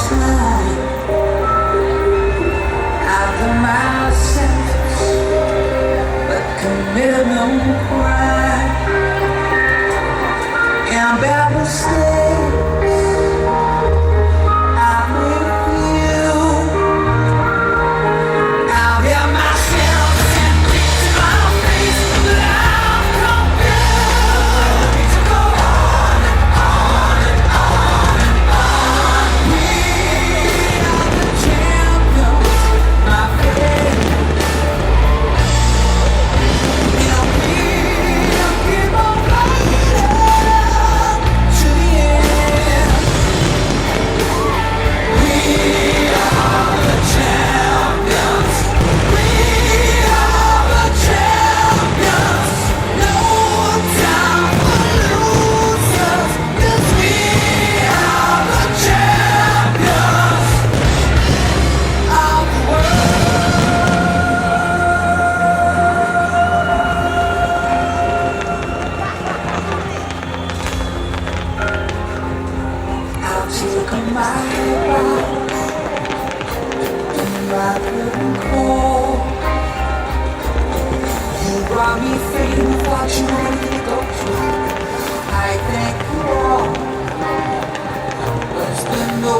time out of myself, but commit no crime and bad mistakes. I'm with you. I'll get myself and kicked in my face, but I'm compelled to go on and on and on and on. We are the champions, my friend. And we'll keep on fighting to the end. We are the champions. We are the champions. No time for losers, 'cause we are the champions of the world. I'll take a mile and I couldn't call. You brought me fame, thought you would go through. I thank you all. There's been no